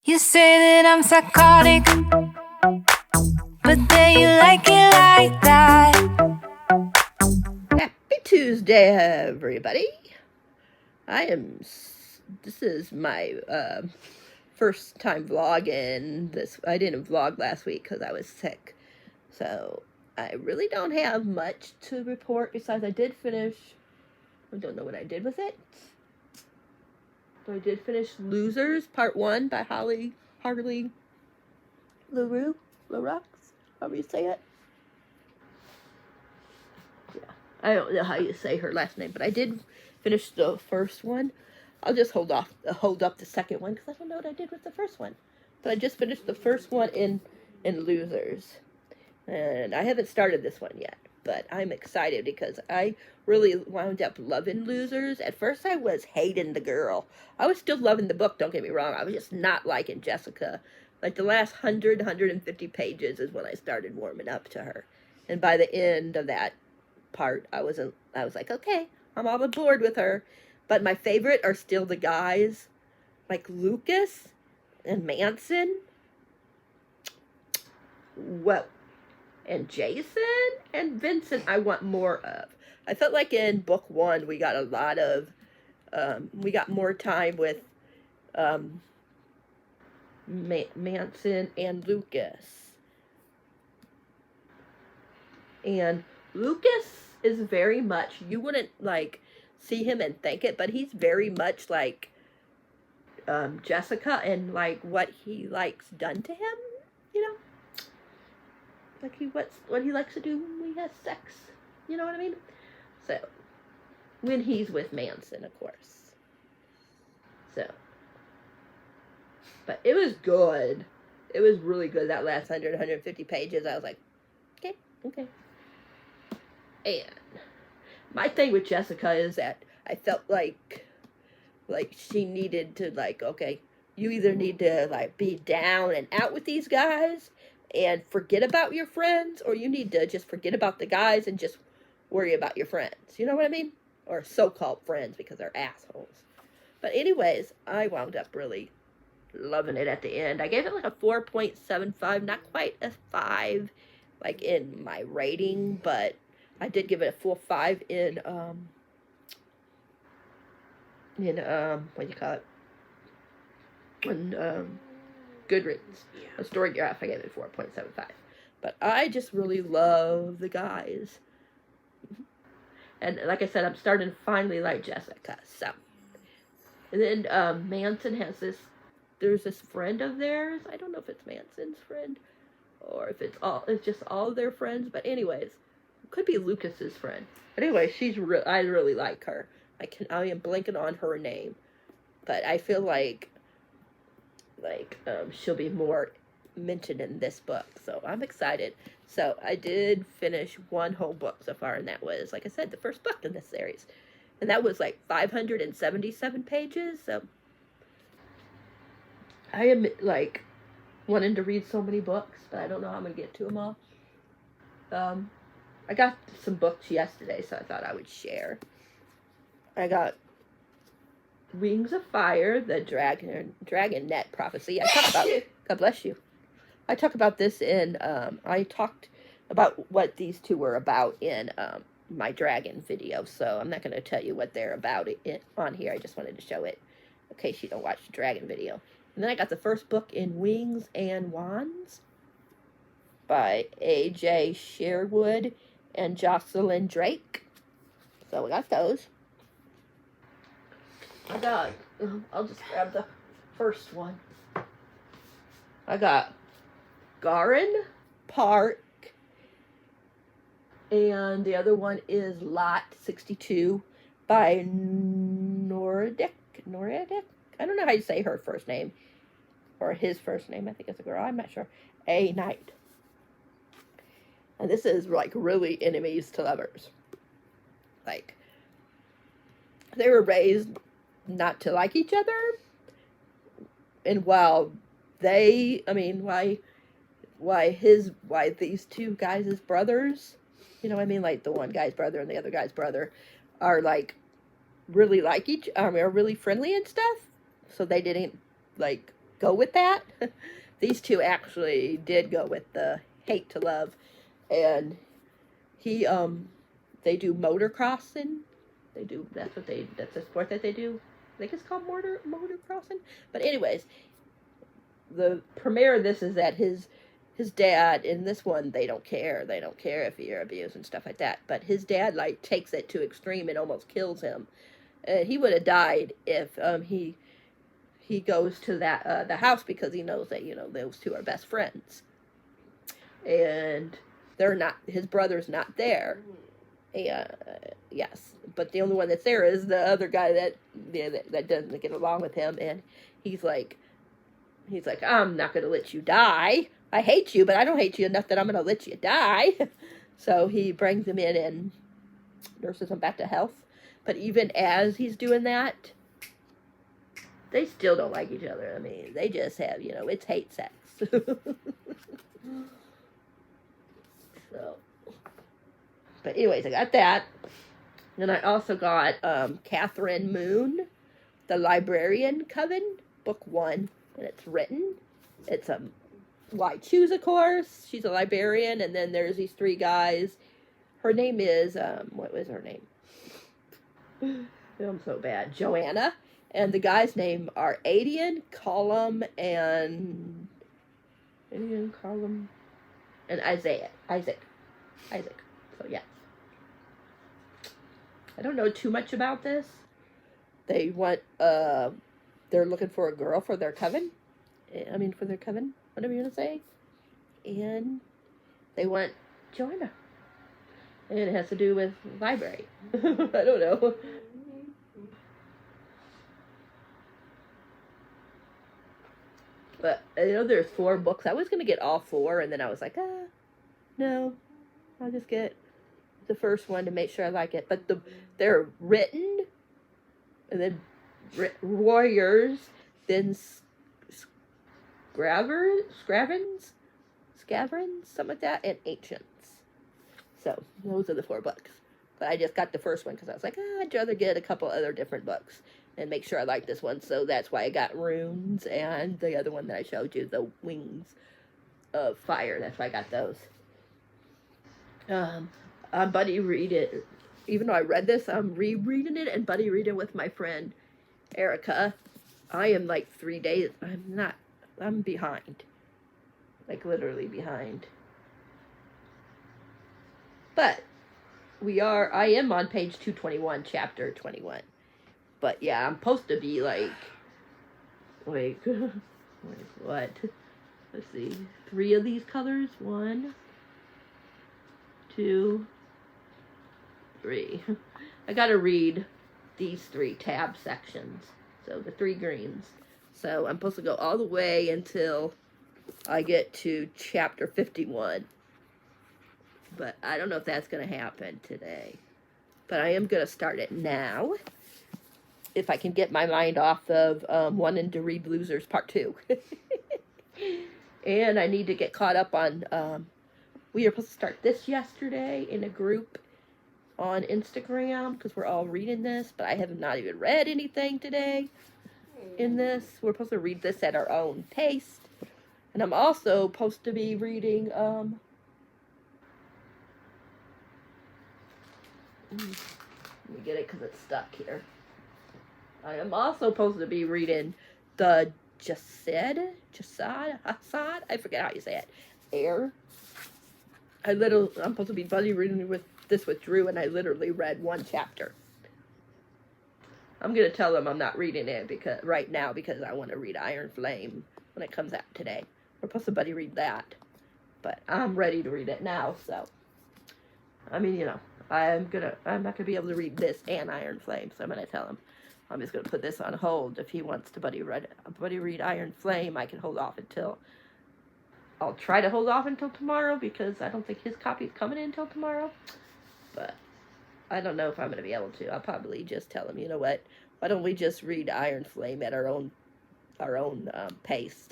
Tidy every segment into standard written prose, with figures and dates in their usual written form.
You say that I'm psychotic, but then you like it like that. Happy Tuesday, everybody. This is my first time vlogging this. I didn't vlog last week because I was sick. So I really don't have much to report besides I did finish. I don't know what I did with it. So I did finish Losers Part 1 by Harley LaRue, however you say it. Yeah, I don't know how you say her last name, but I did finish the first one. I'll just hold up the second one because I don't know what I did with the first one. But I just finished the first one in Losers, and I haven't started this one yet. But I'm excited because I really wound up loving Losers. At first, I was hating the girl. I was still loving the book. Don't get me wrong. I was just not liking Jessica. Like the last 150 pages is when I started warming up to her, and by the end of that part, I was like, okay, I'm all aboard with her. But my favorite are still the guys, like Lucas and Manson. Well, and Jason and Vincent, I want more of. I felt like in book one we got a lot of, we got more time with Manson and Lucas. And Lucas is very much, you wouldn't like see him and think it, but he's very much like Jessica and like what he likes done to him, you know, like what he likes to do when he has sex, you know what I mean? So when he's with Manson, of course. So, but it was good. It was really good. That last 150 pages, I was like, okay. And my thing with Jessica is that I felt like she needed to like, okay, you either need to like be down and out with these guys and forget about your friends, or you need to just forget about the guys and just worry about your friends. You know what I mean? Or so-called friends because they're assholes. But anyways, I wound up really loving it at the end. I gave it like a 4.75, not quite a 5 like in my rating, but I did give it a full 5 in what do you call it? On Goodreads. A Storygraph, I gave it 4.75. But I just really love the guys. And like I said, I'm starting to finally like Jessica. So, and then Manson has there's this friend of theirs. I don't know if it's Manson's friend or if it's just all of their friends. But anyways, it could be Lucas's friend. But anyway, I really like her. I am blanking on her name, but I feel like she'll be more mentioned in this book, so I'm excited. So I did finish one whole book so far, and that was, like I said, the first book in this series, and that was like 577 pages. So I am like wanting to read so many books, but I don't know how I'm gonna get to them all. I got some books yesterday, so I thought I would share. I got Wings of Fire, the Dragon Net Prophecy. I talk about God bless you. I talk about this in I talked about what these two were about in my dragon video, so I'm not going to tell you what they're about on here. I just wanted to show it in case you don't watch the dragon video. And then I got the first book in Wings and Wands by A.J. Sherwood and Jocelyn Drake. So we got those. I'll just grab the first one. I got Garin Park, and the other one is Lot 62 by Nordic. I don't know how you say her first name, or his first name. I think it's a girl. I'm not sure. A Knight. And this is like really enemies to lovers. Like, they were raised not to like each other, and while why these two guys' brothers, you know what I mean, like the one guy's brother and the other guy's brother are really like are really friendly and stuff, so they didn't like go with that. These two actually did go with the hate to love, and he they do motocrossing. That's a sport that they do. I think it's called motocrossing. But anyways, the premiere of this is that his dad in this one, they don't care if you're abused and stuff like that, but his dad like takes it to extreme and almost kills him. He would have died if he goes to that the house, because he knows that those two are best friends, and they're not, his brother's not there. Yes, but the only one that's there is the other guy that doesn't get along with him, and he's like, I'm not gonna let you die. I hate you, but I don't hate you enough that I'm gonna let you die. So he brings him in and nurses him back to health. But even as he's doing that, they still don't like each other. I mean, they just have, it's hate sex. So, but anyways, I got that. And I also got Catherine Moon, The Librarian Coven, book 1. And it's written. It's why choose a course. She's a librarian, and then there's these 3 guys. Her name is, what was her name? I'm so bad. Joanna. And the guys' name are Adian, Colum, and Isaac. So, yes. I don't know too much about this. They want, they're looking for a girl for their coven. For their coven, whatever you want to say. And they want Joanna. And it has to do with library. I don't know. But, there's 4 books. I was going to get all 4, and then I was like, no. I'll just get the first one to make sure I like it. But they're written, and then warriors, then scavrons, something like that, and ancients. So, those are the 4 books. But I just got the first one because I was like, I'd rather get a couple other different books and make sure I like this one. So that's why I got Runes, and the other one that I showed you, the Wings of Fire. That's why I got those. Buddy read it. Even though I read this, I'm rereading it and buddy reading with my friend Erica. I am like 3 days. I'm behind. Like literally behind. But I am on page 221, chapter 21. But yeah, I'm supposed to be like what? Let's see. 3 of these colors. 1, 2, 3. I gotta read these 3 tab sections. So the 3 greens. So I'm supposed to go all the way until I get to chapter 51. But I don't know if that's going to happen today. But I am going to start it now. If I can get my mind off of wanting to read Losers Part 2. And I need to get caught up on... we were supposed to start this yesterday in a group on Instagram, because we're all reading this, but I have not even read anything today in this. We're supposed to read this at our own pace. And I'm also supposed to be reading... let me get it because it's stuck here. I am also supposed to be reading the Jasad, I forget how you say it, Air. I'm supposed to be buddy reading with Drew, and I literally read 1 chapter. I'm going to tell them I'm not reading it right now because I want to read Iron Flame when it comes out today. We're supposed to buddy read that. But I'm ready to read it now, so. I'm not gonna be able to read this and Iron Flame, so I'm gonna tell him I'm just gonna put this on hold. If he wants to buddy read Iron Flame, I can hold off until. I'll try to hold off until tomorrow because I don't think his copy is coming in until tomorrow. But I don't know if I'm gonna be able to. I'll probably just tell him, you know what? Why don't we just read Iron Flame at our own pace?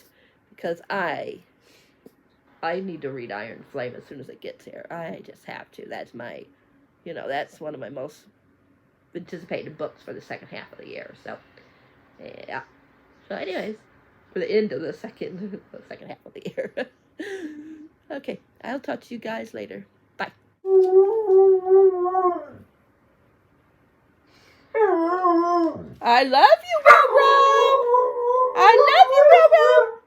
Because I need to read Iron Flame as soon as it gets here. I just have to. That's my. That's one of my most anticipated books for the second half of the year. So, yeah. So, anyways, for the end of the second half of the year. Okay, I'll talk to you guys later. Bye. I love you, Roro. I love you, Roro.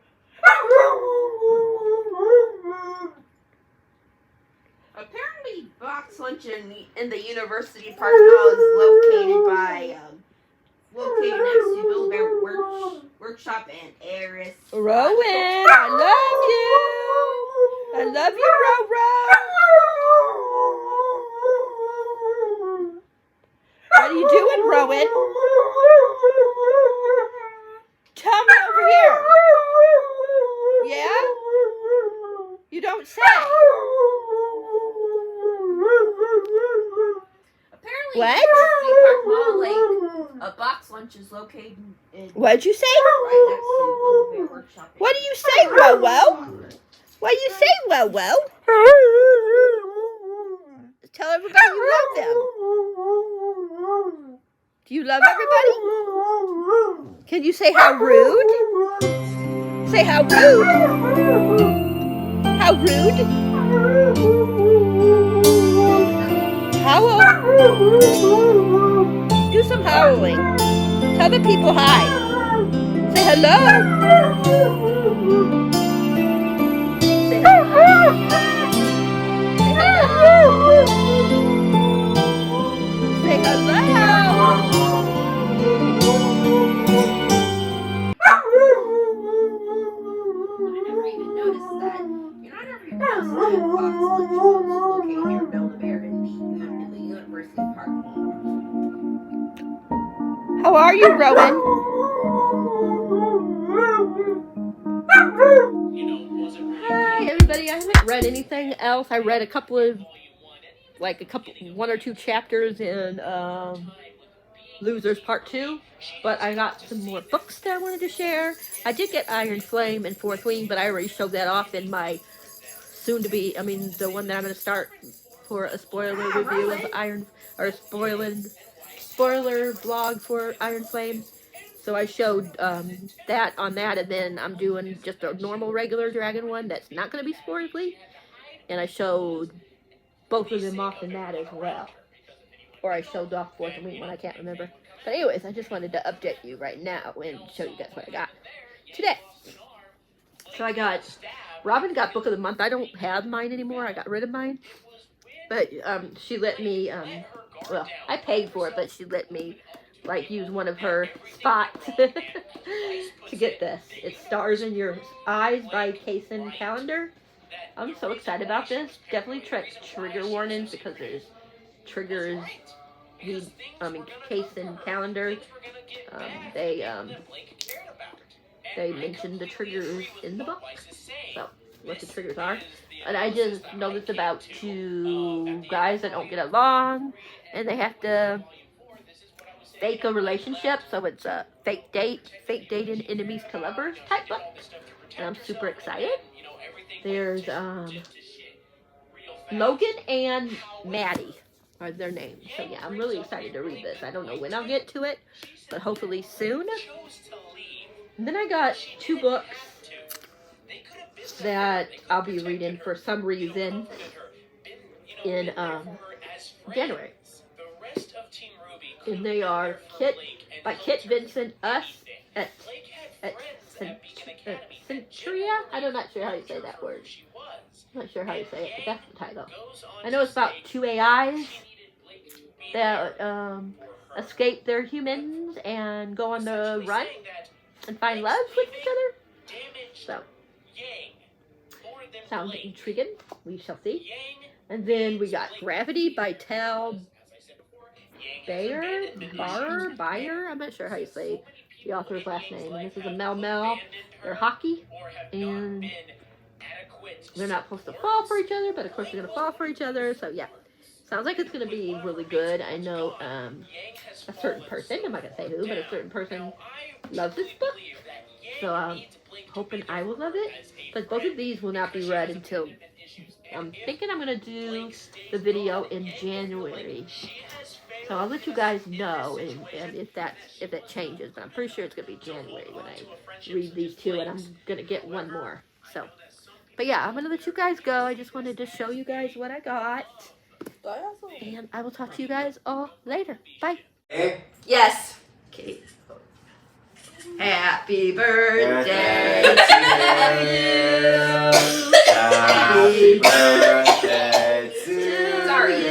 Apparently, box lunch in the University Park Mall is located next to Build-A-Bear Workshop and Aris. Rowan, I love you. I love you, Roro. What are you doing, Rowan? Tell me over here. Yeah? You don't say. Apparently, What? University Park Mall, a box lunch is located in What'd you say? right next to Build-A-Bear Workshop. What do you say, Roro? What do you say, Roro? Tell everybody you love them. Do you love everybody? Can you say how rude? Say how rude. How rude? Howl. Do some howling. Tell the people hi. Say hello. Say hello. Say hello. I never even noticed that. I never even noticed that box lunch was located near Build-A-Bear in the University Park Mall. How are you, Rowan? Hi, everybody. I haven't read anything else. I read one or two chapters in Losers Part 2, but I got some more books that I wanted to share. I did get Iron Flame and Fourth Wing, but I already showed that off in my the one that I'm going to start for a spoiler review of spoiler blog for Iron Flame. So I showed that on that, and then I'm doing just a normal regular dragon one that's not going to be spoilerly, and I showed both of them off in that as well. Or I showed off Fourth Wing one, I can't remember. But anyways, I just wanted to update you right now and show you guys what I got today. So I got, Robin got Book of the Month. I don't have mine anymore. I got rid of mine. But she let me, well, I paid for it, but she let me, use one of her spots to get this. It's Stars in Your Eyes by Kaysen Calendar. I'm so excited about this. Definitely trigger warnings because there's triggers. Kaysen Calendar. They mentioned the triggers in the book. So, what the triggers are. And I just noticed about two guys that don't get along, and they have to fake a relationship. So it's a fake dating enemies to lovers type book. And I'm super excited. There's Logan and Maddie are their names. So yeah, I'm really excited to read this. I don't know when I'll get to it, but hopefully soon. And then I got two books that I'll be reading for some reason in January. And they are by Kit Vincent, Us at Centuria. I'm not sure how you say that word. I'm not sure how you say it, but that's the title. I know it's about two AIs that escape their humans and go on the run and find love with each other. So, sounds intriguing. We shall see. And then we got Gravity by Tal Bayer. I'm not sure how you say the author's last name. And this is a Mel. They're hockey, and they're not supposed to fall for each other, but of course they're gonna fall for each other. So yeah, sounds like it's gonna be really good. I know a certain person, I'm not gonna say who, but a certain person loves this book. So I'm hoping I will love it. But both of these will not be read until, I'm thinking I'm gonna do the video in January. So I'll let you guys know, and if that changes, but I'm pretty sure it's gonna be January when I read these two, and I'm gonna get one more. So, but yeah, I'm gonna let you guys go. I just wanted to show you guys what I got, and I will talk to you guys all later. Bye. Yes. Okay. Happy birthday to you. Happy birthday to Sorry. you.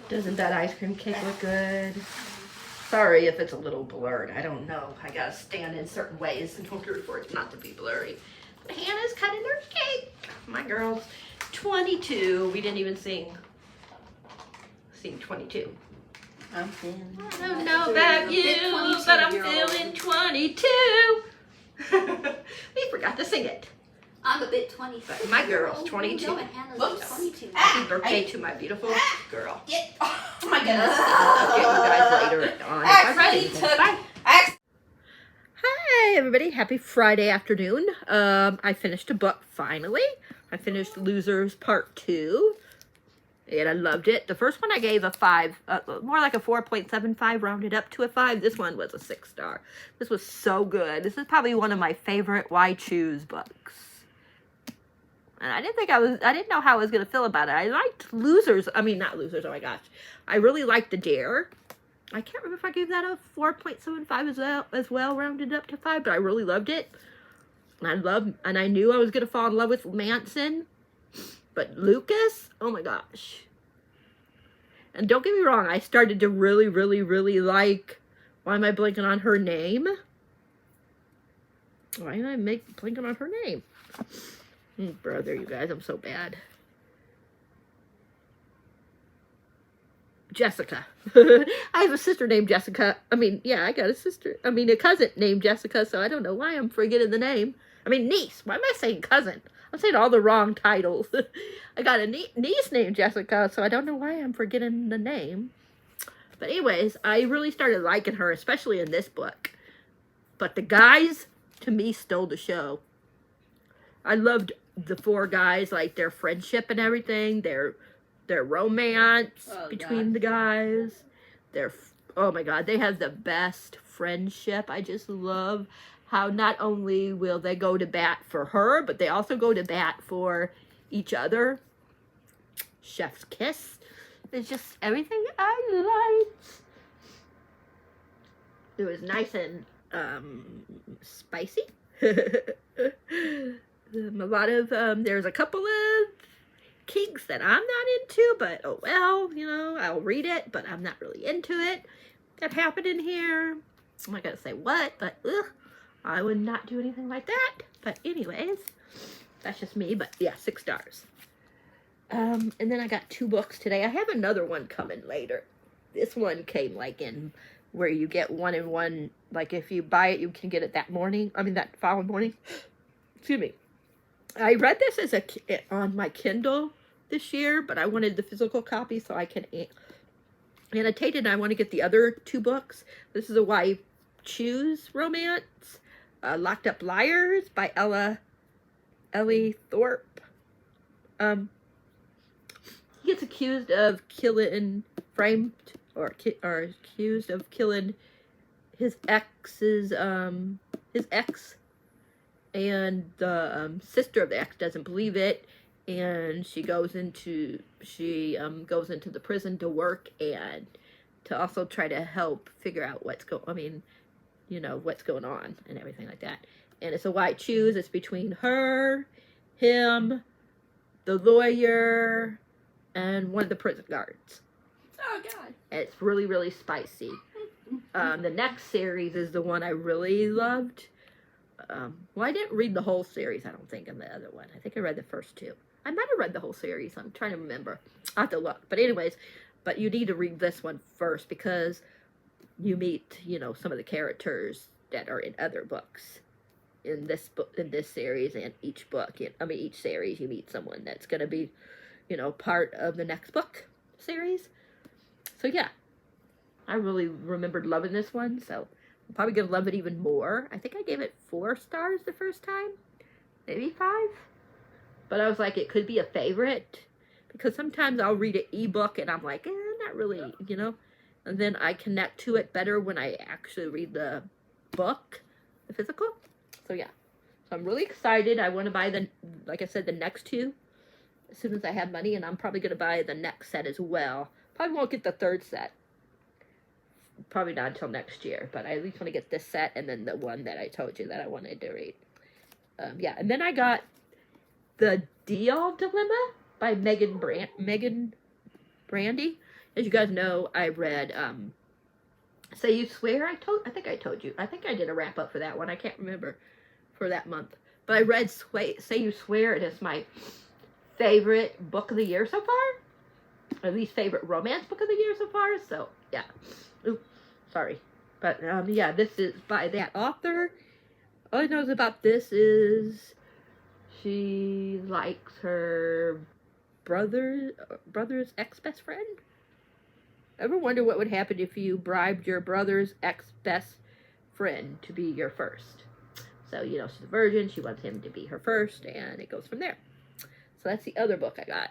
Doesn't that ice cream cake look good? Sorry if it's a little blurred. I don't know. I gotta stand in certain ways in order for it not to be blurry. But Hannah's cutting her cake. My girl's 22. We didn't even sing 22. I'm feeling. I don't know about you, but I'm feeling 22. We forgot to sing it. I'm a bit 20. But my girl's 22. No, and Hannah's 22. Happy birthday to my beautiful girl. Oh my goodness. I'll get you guys later on. If I'm ready. Bye. Hi everybody, happy Friday afternoon. I finished a book finally. I finished Losers Part 2. And I loved it. The first one I gave a 5, more like a 4.75 rounded up to a 5. This one was a 6-star. This was so good. This is probably one of my favorite Why Choose books. And I didn't know how I was going to feel about it. I liked Losers. I mean, not Losers, oh my gosh. I really liked The Dare. I can't remember if I gave that a 4.75 as well, rounded up to 5, but I really loved it. And I knew I was going to fall in love with Manson. But Lucas, oh my gosh. And don't get me wrong, I started to really, really, really like, why am I blanking on her name? Why am I blanking on her name? Brother, you guys, I'm so bad. Jessica. I have a sister named Jessica. I mean, yeah, I got a cousin named Jessica, so I don't know why I'm forgetting the name. I mean, niece. Why am I saying cousin? I'm saying all the wrong titles. I got a niece named Jessica, so I don't know why I'm forgetting the name. But anyways, I really started liking her, especially in this book. But the guys, to me, stole the show. I loved the 4 guys, like their friendship and everything, their romance between the guys. Oh my God, they have the best friendship. I just love how not only will they go to bat for her, but they also go to bat for each other. Chef's kiss. It's just everything I liked. It was nice and spicy. There's a couple of kinks that I'm not into, but oh well, you know, I'll read it, but I'm not really into it. That happened in here. I'm not gonna say what, but I would not do anything like that. But anyways, that's just me, but yeah, 6 stars. And then I got 2 books today. I have another one coming later. This one came like in where you get 1 in 1, like if you buy it, you can get it that following morning. Excuse me. I read this on my Kindle this year, but I wanted the physical copy so I can annotate it, and I want to get the other 2 books. This is a Why Choose romance, Locked Up Liars by Ellie Thorpe. He gets accused of accused of killing his ex, and the sister of the ex doesn't believe it, and she goes into the prison to work and to also try to help figure out what's going on and everything like that. And it's a Why Choose. It's between her, him, the lawyer, and one of the prison guards. Oh, God. And it's really, really spicy. The next series is the one I really loved. I didn't read the whole series, I don't think, in the other one. I think I read the first 2. I might have read the whole series. I'm trying to remember. I'll have to look. But anyways, but you need to read this one first because you meet, some of the characters that are in other books. In this series and each series, you meet someone that's going to be, part of the next book series. So yeah, I really remembered loving this one, so I'm probably going to love it even more. I think I gave it 4 stars the first time, maybe 5. But I was like, it could be a favorite because sometimes I'll read an ebook and I'm like, not really, you know, and then I connect to it better when I actually read the book, the physical. So yeah, so I'm really excited. I want to buy like I said, the next two as soon as I have money, and I'm probably going to buy the next set as well. Probably won't get the third set. Probably not until next year, but I at least want to get this set and then the one that I told you that I wanted to read. Yeah, and then I got The Deal Dilemma by Megan Brandy. As you guys know, I read Say You Swear. I think I told you. I think I did a wrap up for that one. I can't remember for that month. But I read Say You Swear. It is my favorite book of the year so far. Or at least favorite romance book of the year so far. So, yeah. Oops, sorry. But, yeah, this is by that author. All I know about this is she likes her brother's ex-best friend. Ever wonder what would happen if you bribed your brother's ex-best friend to be your first? So, you know, she's a virgin. She wants him to be her first, and it goes from there. So that's the other book I got.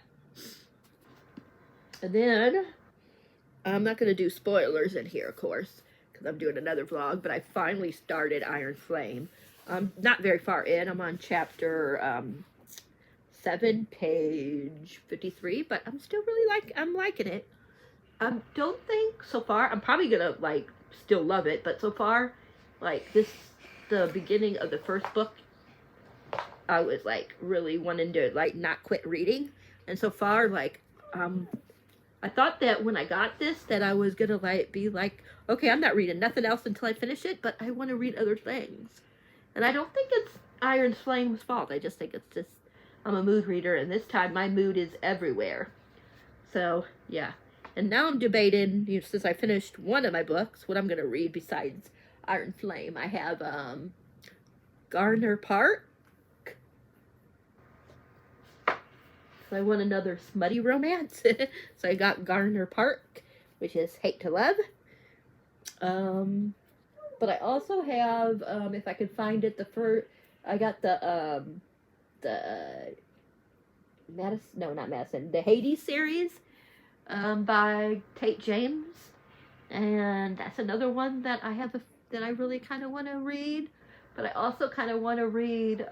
And then, I'm not going to do spoilers in here, of course, because I'm doing another vlog, but I finally started Iron Flame. I'm not very far in. I'm on chapter 7, page 53, but I'm still really I'm liking it. Don't think so far, I'm probably gonna like still love it, but so far, like the beginning of the first book, I was like really wanting to like not quit reading, and so far like I thought that when I got this that I was gonna like be like, okay, I'm not reading nothing else until I finish it, but I want to read other things, and I don't think it's Iron Flame's fault. I just think it's just I'm a mood reader, and this time my mood is everywhere. So yeah. And now I'm debating, you know, since I finished one of my books, what I'm going to read besides Iron Flame. I have Garner Park. So I want another smutty romance. So I got Garner Park, which is Hate to Love. But I also have, if I can find it, I got the Hades series. By Tate James, and that's another one that I have that I really kind of want to read, but I also kind of want to read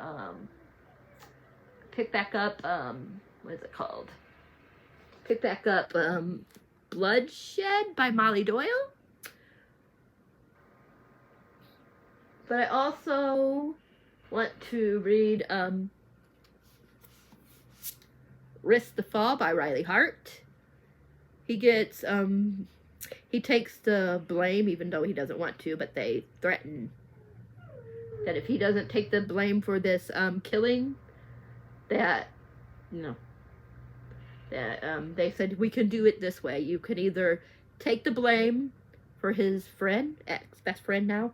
pick back up what is it called? Pick back up Bloodshed by Molly Doyle. But I also want to read Risk the Fall by Riley Hart. He gets, he takes the blame, even though he doesn't want to, but they threaten that if he doesn't take the blame for this, killing, that, you know, that, they said, we can do it this way. You can either take the blame for his friend, ex-best friend now,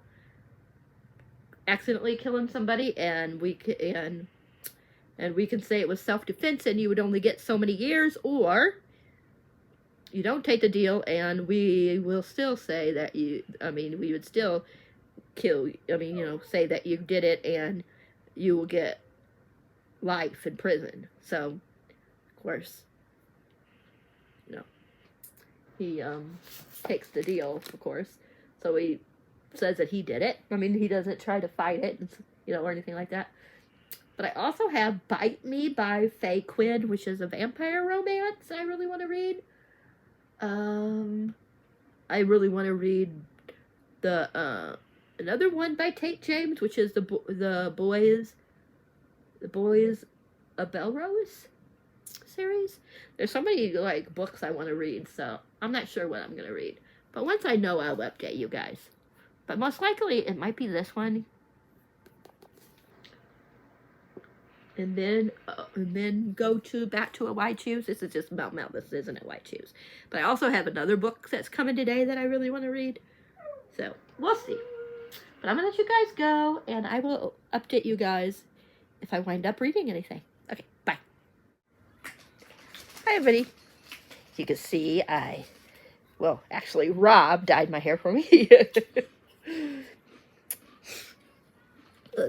accidentally killing somebody, and we can say it was self-defense and you would only get so many years, or you don't take the deal, and we will still say that we would still kill, say that you did it, and you will get life in prison. So, of course, he, takes the deal, of course. So he says that he did it. He doesn't try to fight it, or anything like that. But I also have Bite Me by Faye Quinn, which is a vampire romance I really want to read. I really want to read the another one by Tate James, which is the boys of Belrose series. There's so many like books I want to read, so I'm not sure what I'm gonna read. But once I know, I'll update you guys. But most likely, it might be this one. And then go back to a Why Choose. This is just Melt. This isn't a Why Choose. But I also have another book that's coming today that I really want to read. So, we'll see. But I'm going to let you guys go, and I will update you guys if I wind up reading anything. Okay, bye. Hi, everybody. As you can see, actually, Rob dyed my hair for me.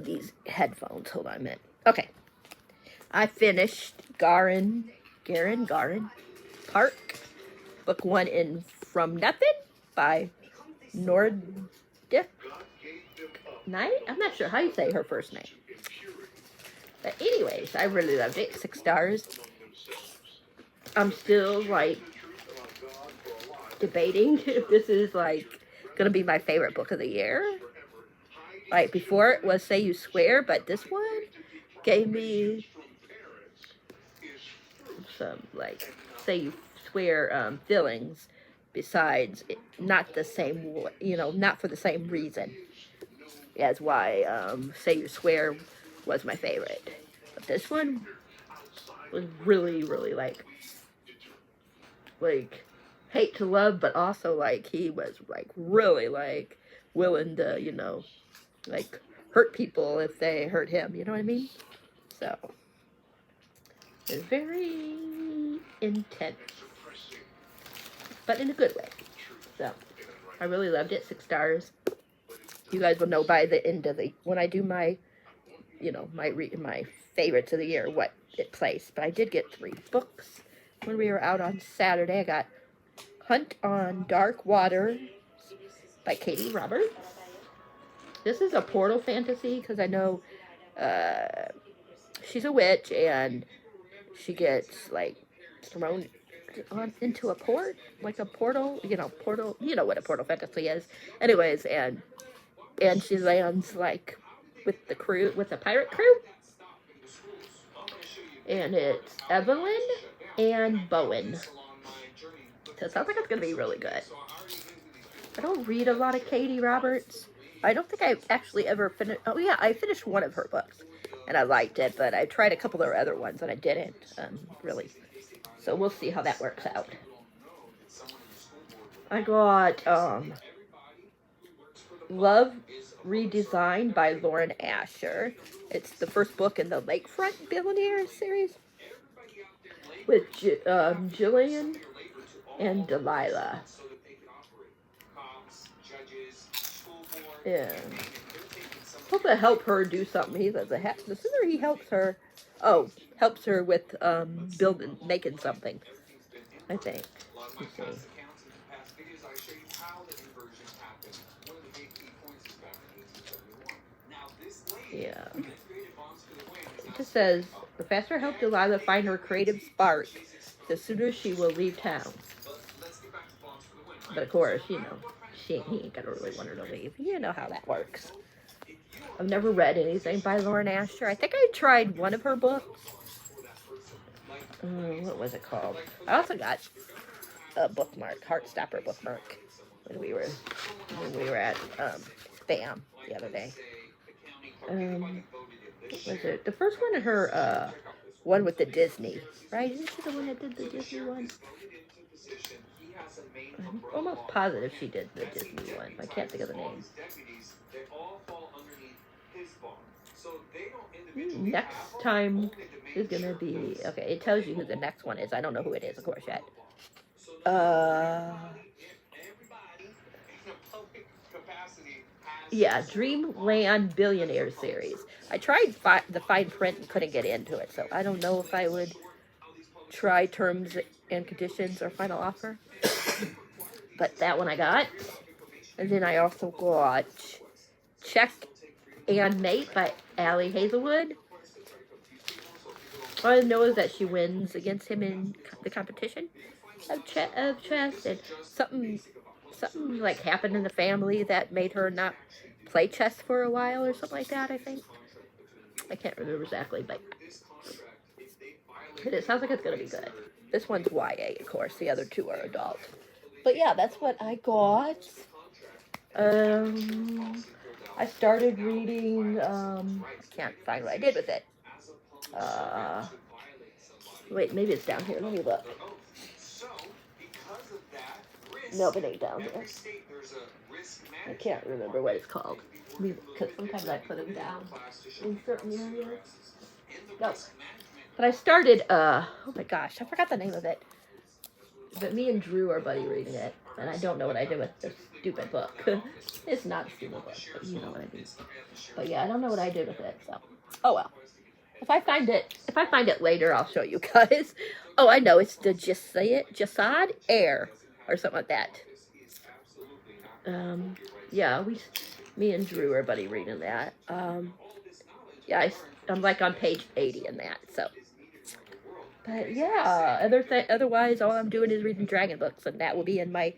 These headphones. Hold on a minute. Okay. I finished Garen Garen Park. Book 1 in From Nothing by Nordic Knight. I'm not sure how you say her first name. But anyways, I really loved it. 6 stars. I'm still like debating if this is like gonna be my favorite book of the year. Like before it was Say You Swear, but this one gave me some like Say You Swear feelings besides not the same, not for the same reason as why Say You Swear was my favorite. But this one was really, really like hate to love, but also like he was like really like willing to, like hurt people if they hurt him, you know what I mean? So it's very intense, but in a good way. So I really loved it. 6 stars. You guys will know by the end of when I do my, my favorites of the year, what it placed. But I did get 3 books when we were out on Saturday. I got Hunt on Dark Water by Katie Roberts. This is a portal fantasy because I know she's a witch and she gets like thrown into a port, like a portal, portal. You know what a portal fantasy is. Anyways, and she lands like with the pirate crew, and it's Evelyn and Bowen. So it sounds like it's gonna be really good. I don't read a lot of Katie Roberts. I don't think I've actually ever finished. Oh yeah, I finished one of her books, and I liked it. But I tried a couple of her other ones, and I didn't really. So we'll see how that works out. I got Love Redesigned by Lauren Asher. It's the first book in the Lakefront Billionaire series with Jillian and Delilah. Yeah. Hope to help her do something. He says the sooner he helps her, with making something. I think. Let's see. Yeah. It just says the faster I help Delilah find her creative spark, the sooner she will leave town. But of course, he ain't gonna really want her to leave. You know how that works. I've never read anything by Lauren Asher. I think I tried one of her books. What was it called? I also got a bookmark, Heartstopper bookmark, when we were at BAM the other day. What was it? The first one in her one with the Disney, right? Isn't she the one that did the Disney one? I'm almost positive she did the Disney one. I can't think of the name. Next time is gonna be okay. It tells you who the next one is. I don't know who it is, of course, yet. Yeah, Dreamland Billionaire series. I tried the fine print and couldn't get into it, so I don't know if I would try Terms and Conditions or Final Offer. But that one I got. And then I also got Check and Mate by Allie Hazelwood. All I know is that she wins against him in the competition of chess, and something like happened in the family that made her not play chess for a while or something like that, I think. I can't remember exactly, but it sounds like it's going to be good. This one's YA, of course. The other 2 are adult. But yeah, that's what I got. I started reading, I can't find what I did with it. Wait, maybe it's down here. Let me look. Nope, it ain't down here. I can't remember what it's called. Because sometimes I put them down in certain areas. No. But I started, oh my gosh, I forgot the name of it. But me and Drew are buddy reading it. And I don't know what I did with this stupid book. It's not a stupid book, but you know what I mean. But yeah, I don't know what I did with it, so. Oh well. if I find it later, I'll show you guys. Oh, I know, it's the Jasad Air or something like that. Yeah, me and Drew are buddy reading that. Yeah, I'm like on page 80 in that, so. But yeah, otherwise, all I'm doing is reading dragon books, and that will be in my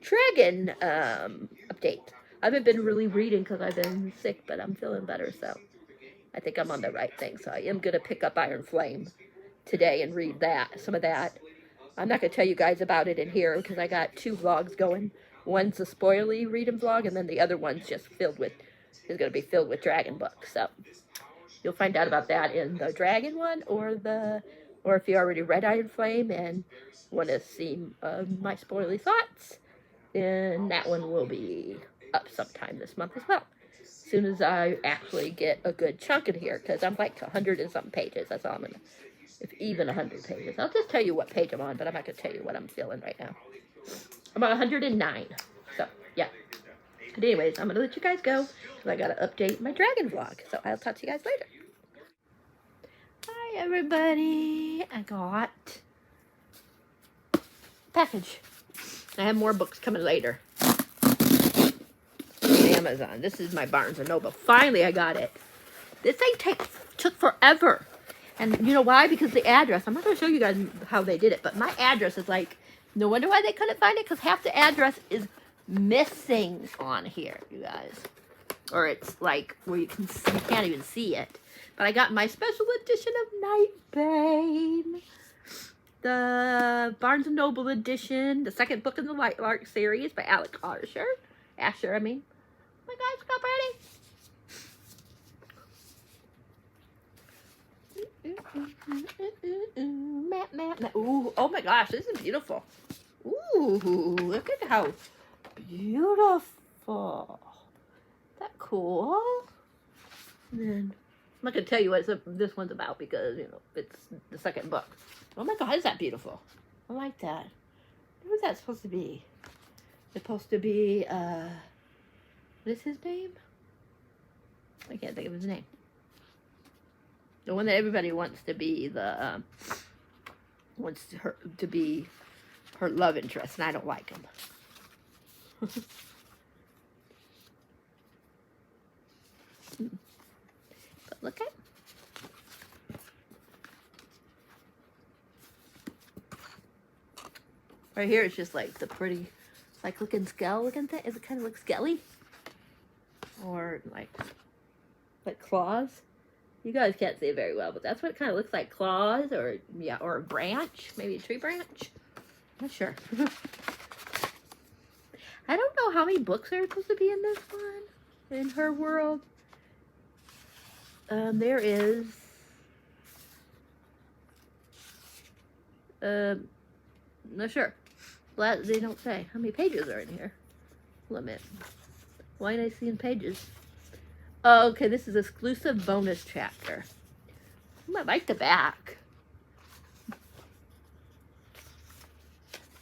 dragon update. I haven't been really reading because I've been sick, but I'm feeling better, so I think I'm on the right thing. So I am going to pick up Iron Flame today and read some of that. I'm not going to tell you guys about it in here because I got 2 vlogs going. One's a spoilery reading vlog, and then the other one's just is going to be filled with dragon books. So you'll find out about that in the dragon one, or if you already read Iron Flame and want to see my spoilery thoughts, then that one will be up sometime this month as well. As soon as I actually get a good chunk in here, because I'm like 100 and something pages. That's all I'm going to, if even 100 pages. I'll just tell you what page I'm on, but I'm not going to tell you what I'm feeling right now. I'm on 109. So, yeah. But anyways, I'm going to let you guys go, because I got to update my dragon vlog. So I'll talk to you guys later. Hi, everybody. I got a package. I have more books coming later. Amazon. This is my Barnes & Noble. Finally, I got it. This thing took forever. And you know why? Because the address. I'm not going to show you guys how they did it, but my address is like, no wonder why they couldn't find it, because half the address is missing on here, you guys. Or it's like where you can't even see it. But I got my special edition of Nightbane. The Barnes & Noble edition, the second book in the Lightlark series by Alec Asher. I mean. Oh my God, it's pretty. Ooh, oh my gosh, this is beautiful. Ooh, look at how beautiful. Is that cool? And then, I'm not going to tell you what this one's about because, you know, it's the second book. Oh my God, is that beautiful? I like that. What is that supposed to be? It's supposed to be, what is his name? I can't think of his name. The one that everybody wants to be wants her to be her love interest, and I don't like him. But look at. Right here, it's just like the pretty, like looking thing. Is it kind of look skelly? Or like claws? You guys can't see it very well, but that's what it kind of looks like. Claws, or yeah, or a branch, maybe a tree branch. Not sure. I don't know how many books are supposed to be in this one, in her world. There is, not sure. Well, they don't say how many pages are in here. Limit. Why ain't I seeing pages? Oh, okay, this is exclusive bonus chapter. I like the back.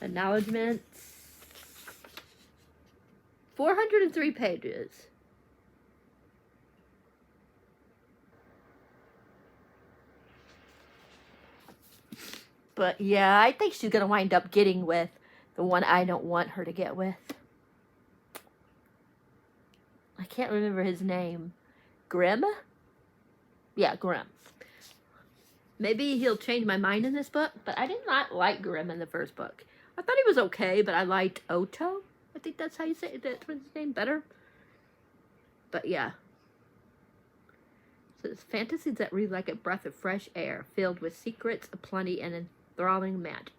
Acknowledgements. 403 pages. But yeah, I think she's going to wind up getting with the one I don't want her to get with. I can't remember his name. Grimm? Yeah, Grimm. Maybe he'll change my mind in this book, but I did not like Grimm in the first book. I thought he was okay, but I liked Otto. I think that's how you say it. That's his name, better. But yeah. So it's fantasies that read like a breath of fresh air, filled with secrets aplenty and enthralling magic.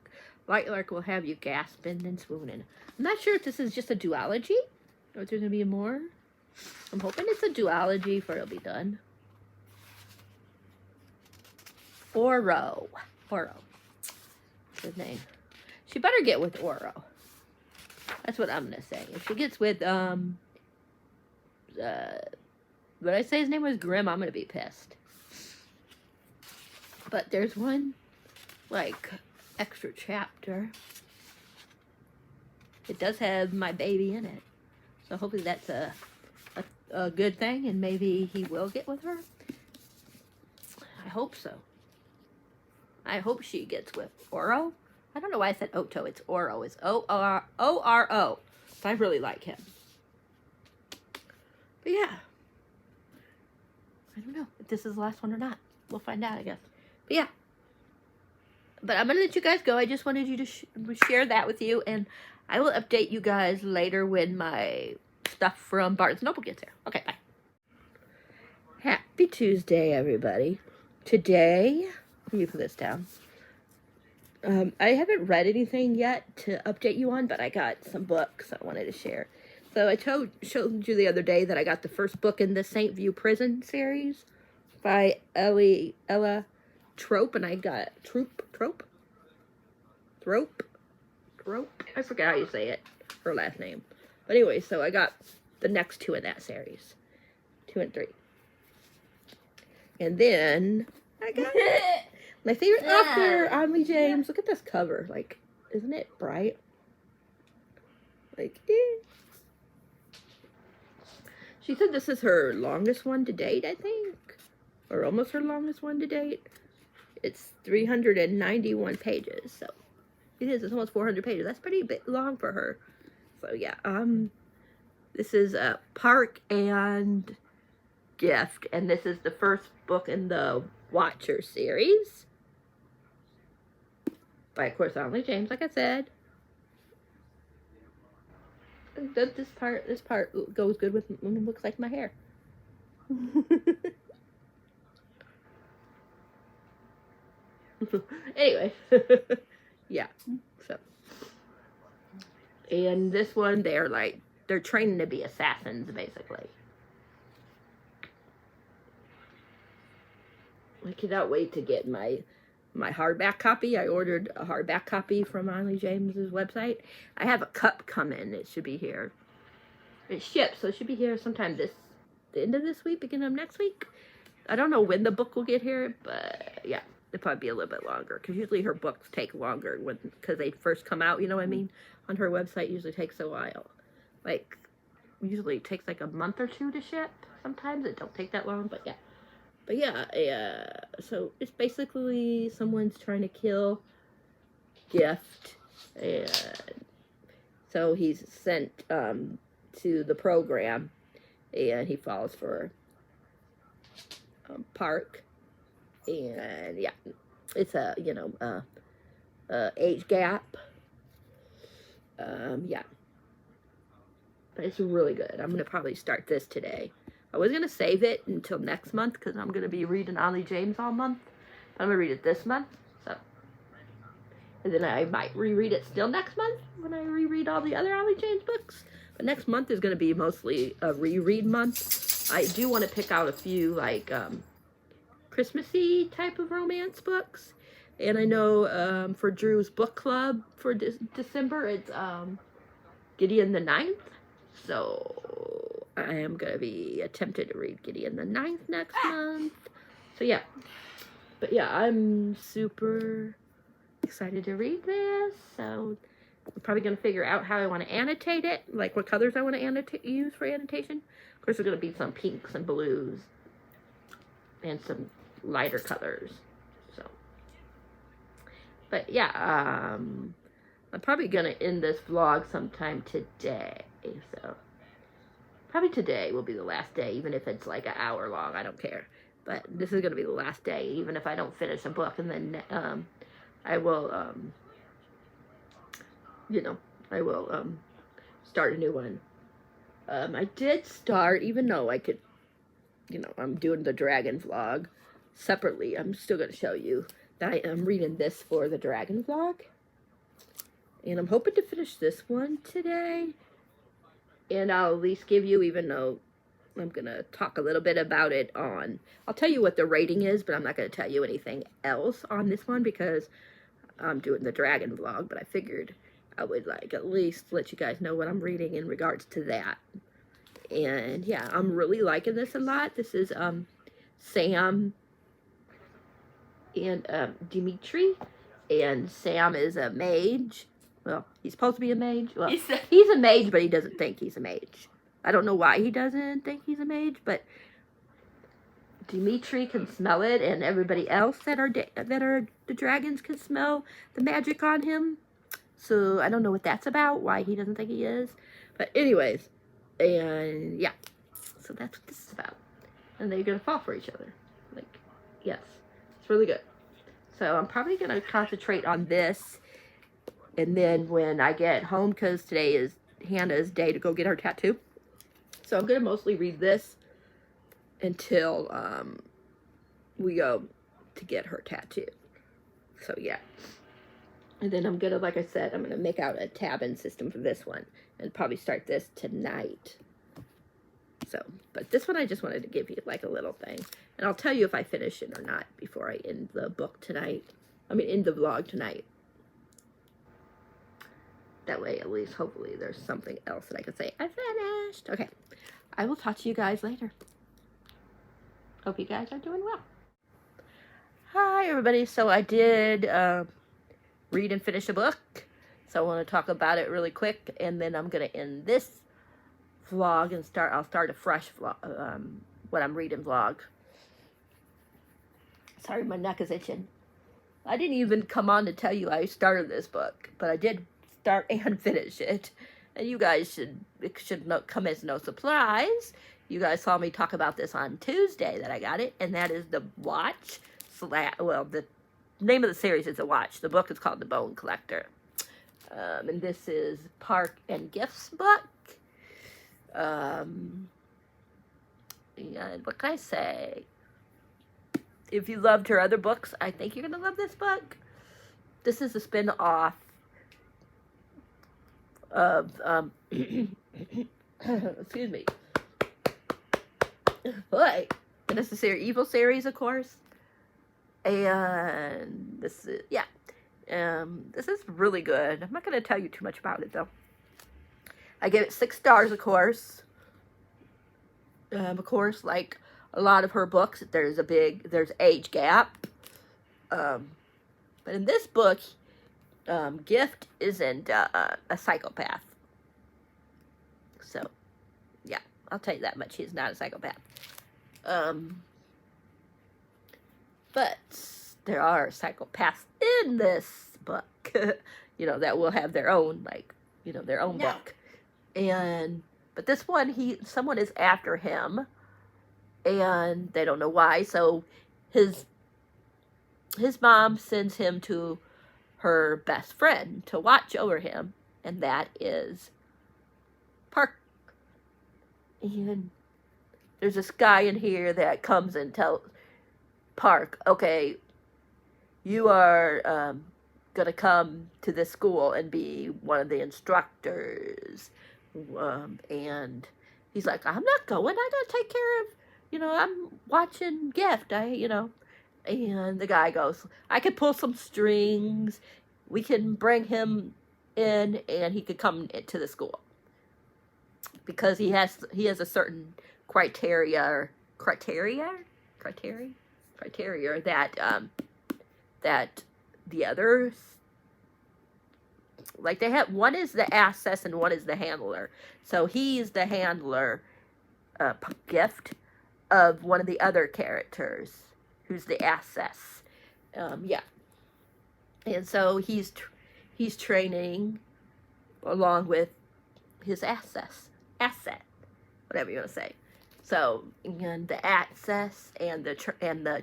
Lightlark will have you gasping and swooning. I'm not sure if this is just a duology, or if there's going to be more. I'm hoping it's a duology for it'll be done. Oro. What's his name? She better get with Oro. That's what I'm going to say. If she gets with, what I say his name was Grimm, I'm going to be pissed. But there's one, like, extra chapter. It does have my baby in it. So hopefully that's a good thing, and maybe he will get with her. I hope so. I hope she gets with Oro. I don't know why I said Oto. It's Oro. It's O-R-O. So I really like him. But yeah. I don't know if this is the last one or not. We'll find out, I guess. But yeah. But I'm going to let you guys go. I just wanted you to share that with you. And I will update you guys later when my stuff from Barnes & Noble gets here. Okay, bye. Happy Tuesday, everybody. Today, let me put this down. I haven't read anything yet to update you on, but I got some books I wanted to share. So I showed you the other day that I got the first book in the St. View Prison series by Ella Trope, and I got Trope. I forget how you say it, her last name. But anyway, so I got the next two in that series, 2 and 3. And then I got my favorite author, Onley James. Look at this cover. Like, isn't it bright? Like, She said this is her longest one to date, I think. Or almost her longest one to date. It's 391 pages, so it is. It's almost 400 pages. That's pretty long for her. So yeah, this is Park and Gift, and this is the first book in the Watcher series by, of course, Onley James, like I said. This part goes good with when it looks like my hair. Anyway, yeah, so. And this one, they're training to be assassins, basically. I cannot wait to get my hardback copy. I ordered a hardback copy from Onley James's website. I have a cup coming. It should be here. It's shipped, so it should be here sometime the end of this week, beginning of next week. I don't know when the book will get here, but yeah, it'll probably be a little bit longer, because usually her books take longer because they first come out, you know what I mean? On her website, usually takes a while. Like, usually it takes like a month or 2 to ship. Sometimes it don't take that long, but yeah. But yeah, so it's basically someone's trying to kill Gift, and so he's sent to the program, and he falls for Park, and yeah, it's a age gap. Yeah, but it's really good. I'm gonna probably start this today. I was going to save it until next month because I'm going to be reading Onley James all month. But I'm going to read it this month. So, and then I might reread it still next month when I reread all the other Onley James books. But next month is going to be mostly a reread month. I do want to pick out a few like Christmassy type of romance books. And I know for Drew's book club for December, it's Gideon the Ninth. So I am going to be attempted to read Gideon the Ninth next month. So yeah. But yeah, I'm super excited to read this. So I'm probably going to figure out how I want to annotate it. Like what colors I want to use for annotation. Of course, there's going to be some pinks and blues. And some lighter colors. So. But yeah, I'm probably going to end this vlog sometime today. So probably today will be the last day, even if it's like an hour long. I don't care. But this is going to be the last day, even if I don't finish a book. And then I will, start a new one. I did start, even though I could, I'm doing the dragon vlog separately. I'm still going to show you that I am reading this for the dragon vlog. And I'm hoping to finish this one today. And I'll at least give you, even though I'm going to talk a little bit about it I'll tell you what the rating is, but I'm not going to tell you anything else on this one because I'm doing the dragon vlog. But I figured I would at least let you guys know what I'm reading in regards to that. And yeah, I'm really liking this a lot. This is Sam and Dimitri. And Sam is a mage. Well, he's supposed to be a mage. Well, he's a mage, but he doesn't think he's a mage. I don't know why he doesn't think he's a mage, but Dimitri can smell it, and everybody else that are the dragons can smell the magic on him. So I don't know what that's about, why he doesn't think he is. But anyways, and yeah, so that's what this is about. And they're gonna fall for each other. Like, yes, it's really good. So I'm probably gonna concentrate on this, and then when I get home, because today is Hannah's day to go get her tattoo. So I'm gonna mostly read this until we go to get her tattoo. So yeah. And then I'm gonna, like I said, I'm gonna make out a tab-in system for this one and probably start this tonight. So, but this one I just wanted to give you like a little thing. And I'll tell you if I finish it or not before I end the book tonight. I mean, end the vlog tonight. That way, at least, hopefully, there's something else that I can say. I finished. Okay. I will talk to you guys later. Hope you guys are doing well. Hi, everybody. So I did read and finish a book. So I want to talk about it really quick. And then I'm going to end this vlog and I'll start a fresh vlog, what I'm reading vlog. Sorry, my neck is itching. I didn't even come on to tell you I started this book, but I did start and finish it. And you guys it should not come as no surprise. You guys saw me talk about this on Tuesday that I got it, and that is The Watch. Well, the name of the series is The Watch. The book is called The Bone Collector. And this is Park and Gift's book. And what can I say? If you loved her other books, I think you're going to love this book. This is a spin-off of, excuse me. Boy. And this is their Evil series, of course. And this is, yeah. This is really good. I'm not going to tell you too much about it, though. I give it 6 stars, of course. Of course, like a lot of her books, there's age gap. But in this book, Gift isn't a psychopath. So, yeah, I'll tell you that much. He's not a psychopath. But there are psychopaths in this book, you know, that will have their own, like, you know, their own book. But this one, someone is after him, and they don't know why. So his mom sends him to her best friend to watch over him, and that is Park. And there's this guy in here that comes and tells Park, okay, you are gonna come to this school and be one of the instructors. And he's like, I'm not going. I gotta take care of, you know, I'm watching Gift. And the guy goes, I could pull some strings. We can bring him in, and he could come to the school because he has a certain criteria that the others, like, they have. One is the access and one is the handler. So he's the handler, Gift, of one of the other characters, who's the access. Yeah. And so he's training along with his asset, whatever you want to say. So, and the access and the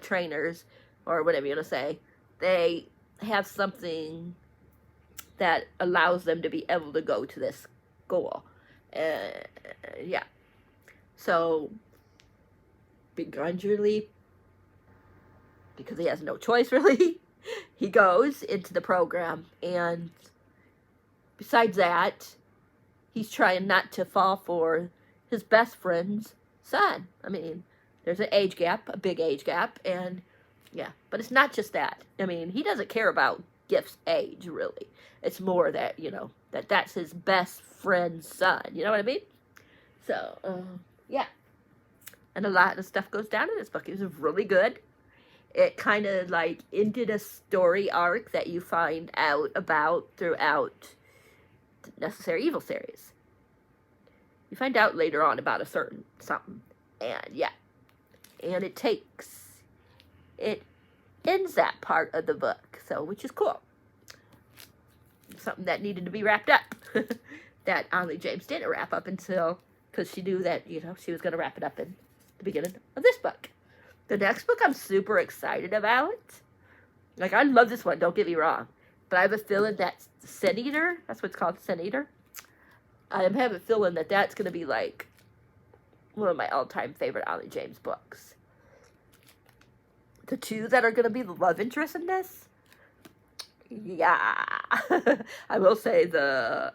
trainers, or whatever you want to say, they have something that allows them to be able to go to this school. Yeah. So, begrudgingly, because he has no choice really, he goes into the program, and besides that, he's trying not to fall for his best friend's son. I mean, there's an age gap, a big age gap, and yeah, but it's not just that. I mean, he doesn't care about Gift's age, really. It's more that, you know, that's his best friend's son. You know what I mean? So, yeah. And a lot of stuff goes down in this book. It was really good. It kind of, like, ended a story arc that you find out about throughout the Necessary Evil series. You find out later on about a certain something. And, yeah. and it ends that part of the book, so which is cool. Something that needed to be wrapped up that Onley James didn't wrap up until, because she knew that, you know, she was going to wrap it up in the beginning of this book. The next book I'm super excited about. Like, I love this one, don't get me wrong, but I have a feeling that Sin Eater, that's what it's called, Sin Eater, I have a feeling that that's going to be like one of my all-time favorite Onley James books. The two that are going to be the love interest in this, yeah, I will say the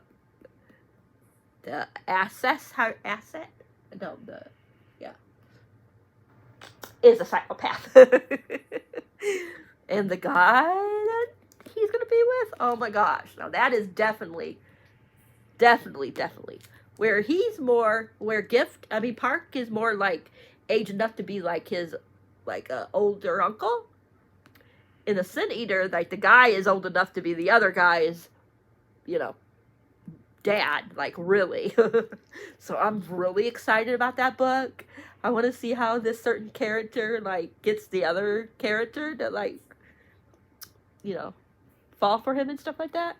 is a psychopath. And the guy that he's going to be with, oh my gosh, now that is definitely, where he's more, where Park is more like age enough to be like his, like, older uncle. In the Sin Eater, like, the guy is old enough to be the other guy's, you know, dad, like, really. So I'm really excited about that book. I want to see how this certain character, like, gets the other character to, like, you know, fall for him and stuff like that.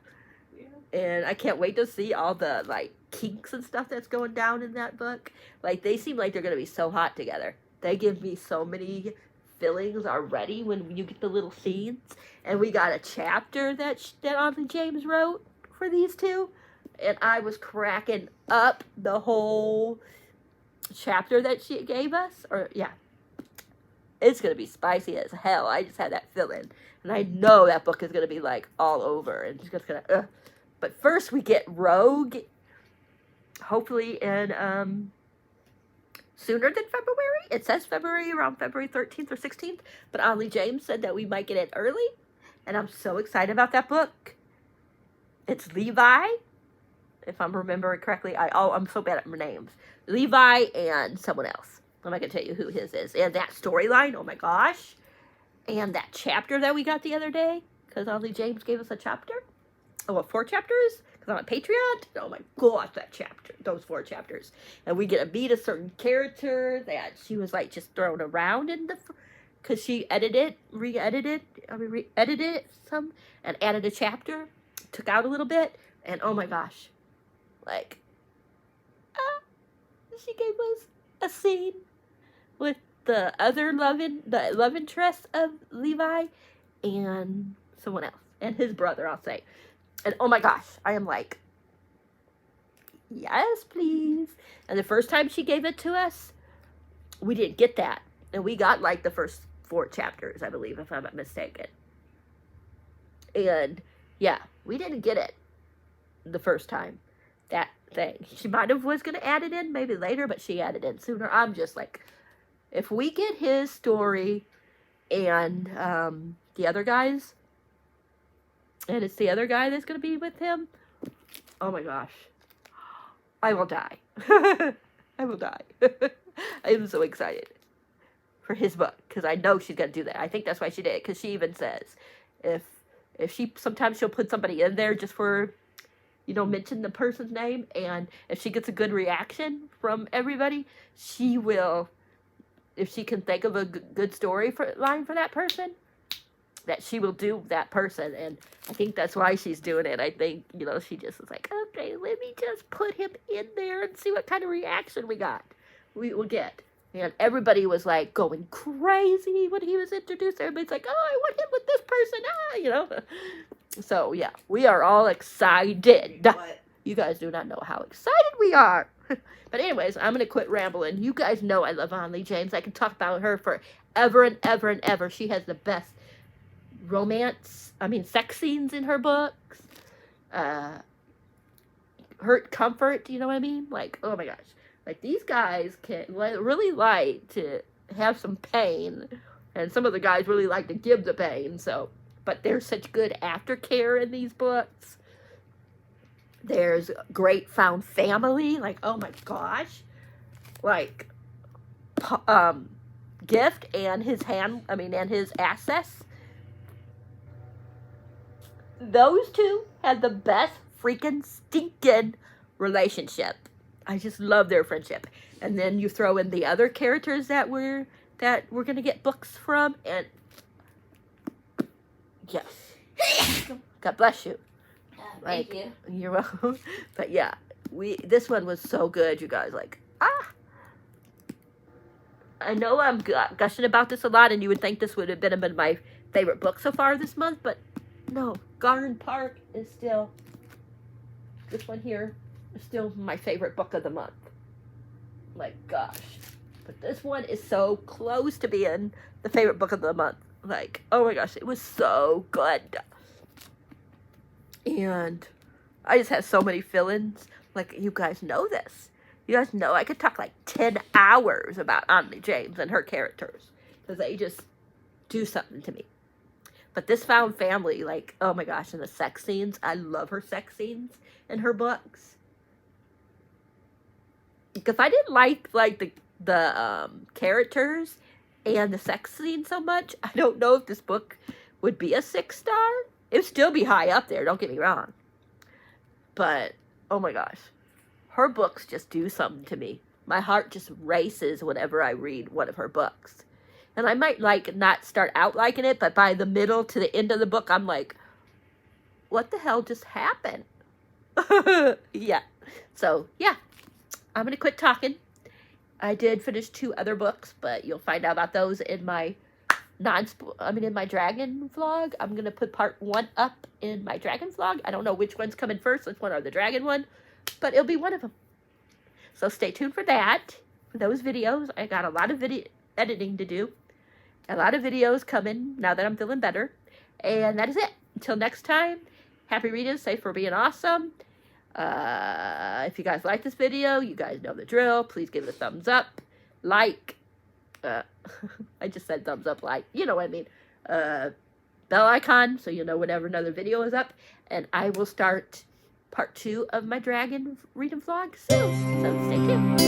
Yeah. And I can't wait to see all the, like, kinks and stuff that's going down in that book. Like, they seem like they're going to be so hot together. They give me so many feelings already when you get the little scenes. And we got a chapter that Onley James wrote for these two. And I was cracking up the whole chapter that she gave us. Or, yeah. It's going to be spicy as hell. I just had that feeling. And I know that book is going to be, like, all over. And it's just going to, But first we get Rogue. Hopefully in, sooner than February. It says February, around February 13th or 16th. But Onley James said that we might get it early. And I'm so excited about that book. It's Levi, if I'm remembering correctly. I'm so bad at names. Levi and someone else. I'm not going to tell you who his is. And that storyline, oh my gosh. And that chapter that we got the other day. Because Onley James gave us a chapter. Oh, well, 4 chapters. Because I'm on Patreon. Oh my gosh, that chapter. Those 4 chapters. And we get to meet a certain character that she was, like, just thrown around in the... Because she re-edited some. And added a chapter. Took out a little bit. And oh my gosh. Like... she gave us a scene with the other love interest of Levi and someone else. And his brother, I'll say. And oh my gosh, I am like, yes, please. And the first time she gave it to us, we didn't get that. And we got like the first 4 chapters, I believe, if I'm not mistaken. And yeah, we didn't get it the first time. That thing. She might have was going to add it in maybe later, but she added in sooner. I'm just like, if we get his story and the other guys, and it's the other guy that's going to be with him, oh my gosh, I will die. I will die. I am so excited for his book, because I know she's going to do that. I think that's why she did it, because she even says, if she, sometimes she'll put somebody in there just for, you know, mention the person's name, and if she gets a good reaction from everybody, she will, if she can think of a good story line for that person, that she will do that person. And I think that's why she's doing it. I think, you know, she just was like, okay, let me just put him in there and see what kind of reaction we will get. And everybody was like going crazy when he was introduced. Everybody's like, oh, I want him with this person, you know. So yeah, we are all excited. What? You guys do not know how excited we are. But anyways, I'm going to quit rambling. You guys know I love Onley James. I can talk about her forever and ever and ever. She has the best sex scenes in her books. Hurt, comfort, you know what I mean? Like, oh my gosh. Like, these guys can really like to have some pain. And some of the guys really like to give the pain, so... But there's such good aftercare in these books. There's great found family. Like, oh my gosh. Like, Gift and his and his access. Those two had the best freaking stinking relationship. I just love their friendship. And then you throw in the other characters that that we're going to get books from. And yes. God bless you. Thank you. You're welcome. But yeah, this one was so good, you guys. Like, I know I'm gushing about this a lot, and you would think this would have been my favorite book so far this month, but no. Garden Park is still, this one here is still my favorite book of the month. Like, gosh. But this one is so close to being the favorite book of the month. Like, oh my gosh, it was so good. And I just have so many feelings. Like, you guys know this. You guys know I could talk like 10 hours about Onley James and her characters. Because they just do something to me. But this found family, like, oh my gosh, and the sex scenes. I love her sex scenes in her books. Because I didn't like the characters and the sex scenes so much, I don't know if this book would be a 6-star. It would still be high up there, don't get me wrong. But, oh my gosh. Her books just do something to me. My heart just races whenever I read one of her books. And I might, like, not start out liking it, but by the middle to the end of the book, I'm like, what the hell just happened? Yeah. So, yeah. I'm going to quit talking. I did finish 2 other books, but you'll find out about those in my in my dragon vlog. I'm going to put part 1 up in my dragon vlog. I don't know which one's coming first, which one or the dragon one, but it'll be one of them. So stay tuned for that, for those videos. I got a lot of video editing to do. A lot of videos coming now that I'm feeling better. And that is it. Until next time, happy reading, safe for being awesome. If you guys like this video, you guys know the drill. Please give it a thumbs up, like, I just said thumbs up, like, you know what I mean, bell icon, so you'll know whenever another video is up, and I will start part 2 of my dragon reading vlog soon, so stay tuned.